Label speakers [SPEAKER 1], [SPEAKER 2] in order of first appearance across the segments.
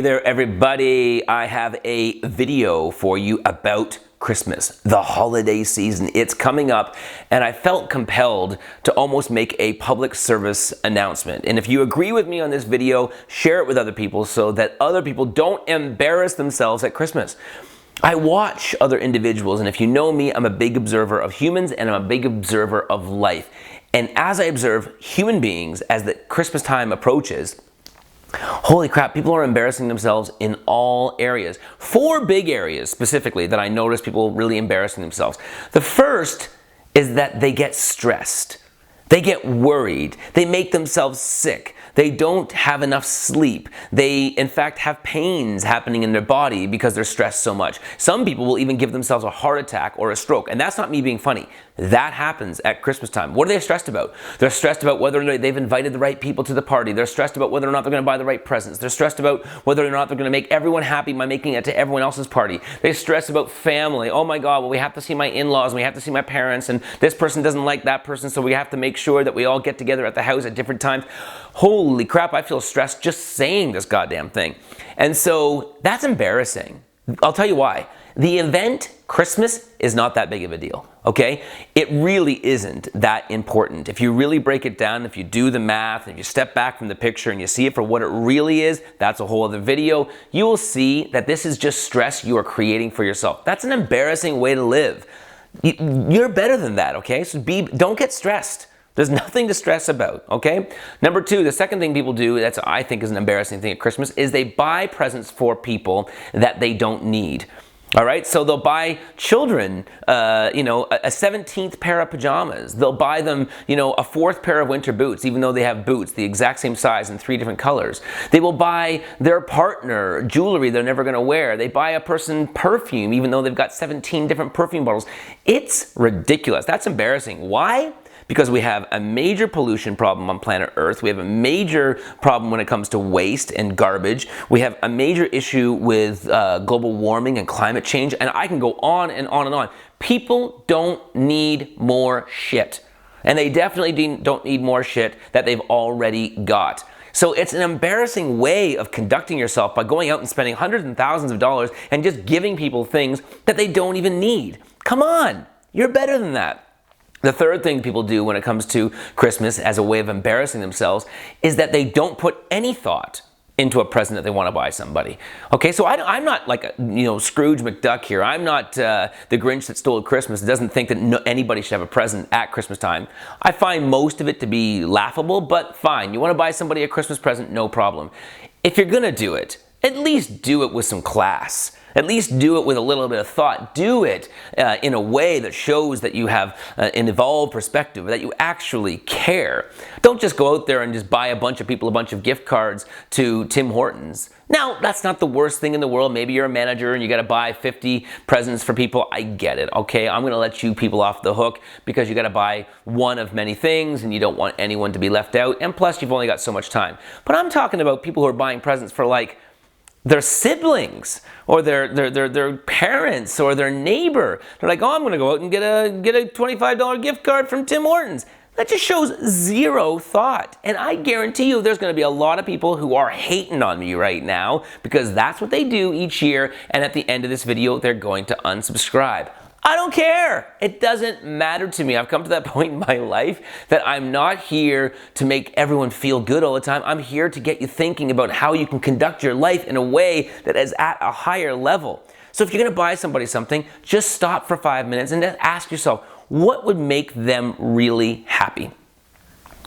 [SPEAKER 1] Hey there everybody, I have a video for you about Christmas, the holiday season. It's coming up and I felt compelled to almost make a public service announcement. And if you agree with me on this video, share it with other people so that other people don't embarrass themselves at Christmas. I watch other individuals, and if you know me, I'm a big observer of humans and I'm a big observer of life. And as I observe human beings as the Christmas time approaches, holy crap, people are embarrassing themselves in all areas. 4 big areas specifically that I notice people really embarrassing themselves. The first is that they get stressed. They get worried. They make themselves sick. They don't have enough sleep. They, in fact, have pains happening in their body because they're stressed so much. Some people will even give themselves a heart attack or a stroke. And that's not me being funny. That happens at Christmas time. What are they stressed about? They're stressed about whether or not they've invited the right people to the party. They're stressed about whether or not they're going to buy the right presents. They're stressed about whether or not they're going to make everyone happy by making it to everyone else's party. They stress about family. Oh my God, well, we have to see my in-laws and we have to see my parents, and this person doesn't like that person, so we have to make sure that we all get together at the house at different times. Holy crap, I feel stressed just saying this goddamn thing. And so that's embarrassing. I'll tell you why. The event, Christmas, is not that big of a deal, okay? It really isn't that important. If you really break it down, if you do the math, if you step back from the picture and you see it for what it really is, that's a whole other video, you will see that this is just stress you are creating for yourself. That's an embarrassing way to live. You're better than that, okay? So don't get stressed. There's nothing to stress about, okay? Number 2, the second thing people do that's I think is an embarrassing thing at Christmas is they buy presents for people that they don't need. All right, so they'll buy children, a 17th pair of pajamas. They'll buy them, a 4th pair of winter boots, even though they have boots the exact same size in 3 different colors. They will buy their partner jewelry they're never going to wear. They buy a person perfume, even though they've got 17 different perfume bottles. It's ridiculous. That's embarrassing. Why? Because we have a major pollution problem on planet Earth. We have a major problem when it comes to waste and garbage. We have a major issue with global warming and climate change. And I can go on and on and on. People don't need more shit. And they definitely don't need more shit that they've already got. So it's an embarrassing way of conducting yourself by going out and spending hundreds and thousands of dollars and just giving people things that they don't even need. Come on, you're better than that. The third thing people do when it comes to Christmas as a way of embarrassing themselves is that they don't put any thought into a present that they want to buy somebody. Okay, so I'm not like Scrooge McDuck here. I'm not the Grinch that stole Christmas. Doesn't think that anybody should have a present at Christmas time. I find most of it to be laughable, but fine. You want to buy somebody a Christmas present, no problem. If you're gonna do it, at least do it with some class. At least do it with a little bit of thought. Do it in a way that shows that you have an evolved perspective, that you actually care. Don't just go out there and just buy a bunch of people a bunch of gift cards to Tim Hortons. Now, that's not the worst thing in the world. Maybe you're a manager and you got to buy 50 presents for people. I get it, okay? I'm going to let you people off the hook because you got to buy one of many things and you don't want anyone to be left out. And plus, you've only got so much time. But I'm talking about people who are buying presents for like their siblings or their parents or their neighbor. They're like, oh, I'm gonna go out and get a $25 gift card from Tim Hortons. That just shows zero thought. And I guarantee you there's gonna be a lot of people who are hating on me right now because that's what they do each year, and at the end of this video, they're going to unsubscribe. I don't care. It doesn't matter to me. I've come to that point in my life that I'm not here to make everyone feel good all the time. I'm here to get you thinking about how you can conduct your life in a way that is at a higher level. So if you're gonna buy somebody something, just stop for 5 minutes and just ask yourself, what would make them really happy?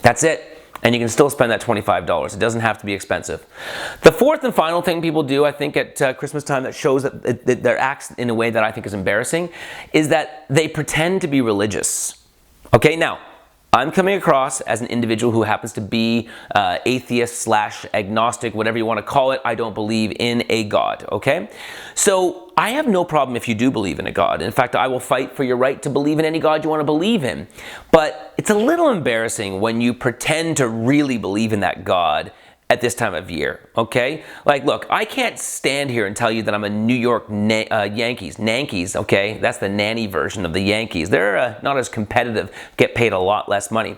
[SPEAKER 1] That's it. And you can still spend that $25. It doesn't have to be expensive. The fourth and final thing people do, I think, at Christmas time that shows that their acts in a way that I think is embarrassing is that they pretend to be religious. Okay, now, I'm coming across as an individual who happens to be atheist / agnostic, whatever you want to call it. I don't believe in a God, okay? So I have no problem if you do believe in a God. In fact, I will fight for your right to believe in any God you want to believe in. But it's a little embarrassing when you pretend to really believe in that God at this time of year, okay? Like, look, I can't stand here and tell you that I'm a New York Yankees, okay? That's the nanny version of the Yankees. They're not as competitive, get paid a lot less money.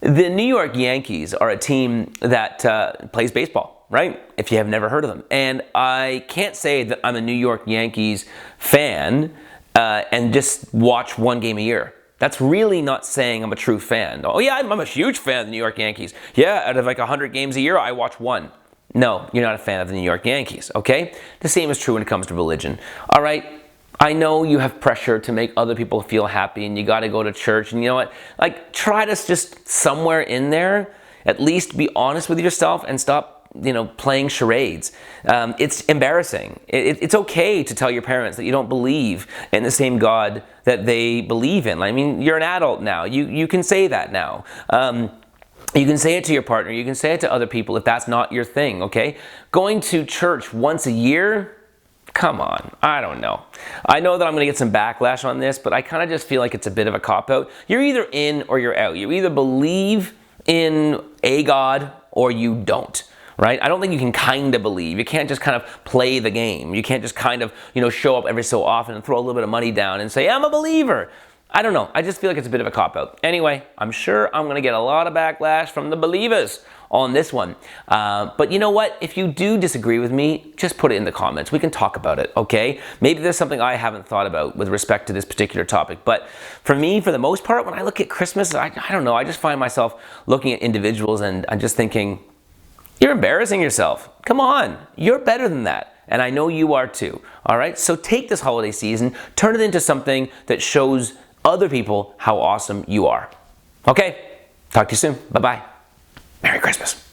[SPEAKER 1] The New York Yankees are a team that plays baseball. right? If you have never heard of them. And I can't say that I'm a New York Yankees fan and just watch one game a year. That's really not saying I'm a true fan. Oh yeah, I'm a huge fan of the New York Yankees. Yeah, out of like 100 games a year, I watch one. No, you're not a fan of the New York Yankees, okay? The same is true when it comes to religion. All right, I know you have pressure to make other people feel happy and you got to go to church, and you know what? Like, try to just somewhere in there at least be honest with yourself and stop, playing charades. It's embarrassing. It's okay to tell your parents that you don't believe in the same God that they believe in. I mean, you're an adult now. You can say that now. You can say it to your partner. You can say it to other people if that's not your thing, okay? Going to church once a year, come on, I don't know. I know that I'm going to get some backlash on this, but I kind of just feel like it's a bit of a cop-out. You're either in or you're out. You either believe in a God or you don't, right? I don't think you can kind of believe. You can't just kind of play the game. You can't just kind of, show up every so often and throw a little bit of money down and say, I'm a believer. I don't know. I just feel like it's a bit of a cop-out. Anyway, I'm sure I'm going to get a lot of backlash from the believers on this one. But you know what? If you do disagree with me, just put it in the comments. We can talk about it, okay? Maybe there's something I haven't thought about with respect to this particular topic. But for me, for the most part, when I look at Christmas, I don't know. I just find myself looking at individuals and I'm just thinking, you're embarrassing yourself. Come on. You're better than that. And I know you are too. All right? So take this holiday season, turn it into something that shows other people how awesome you are. Okay, talk to you soon. Bye-bye. Merry Christmas.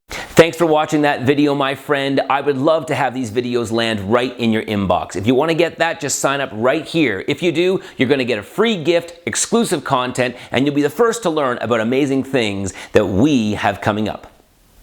[SPEAKER 1] Thanks for watching that video, my friend. I would love to have these videos land right in your inbox. If you want to get that, just sign up right here. If you do, you're going to get a free gift, exclusive content, and you'll be the first to learn about amazing things that we have coming up.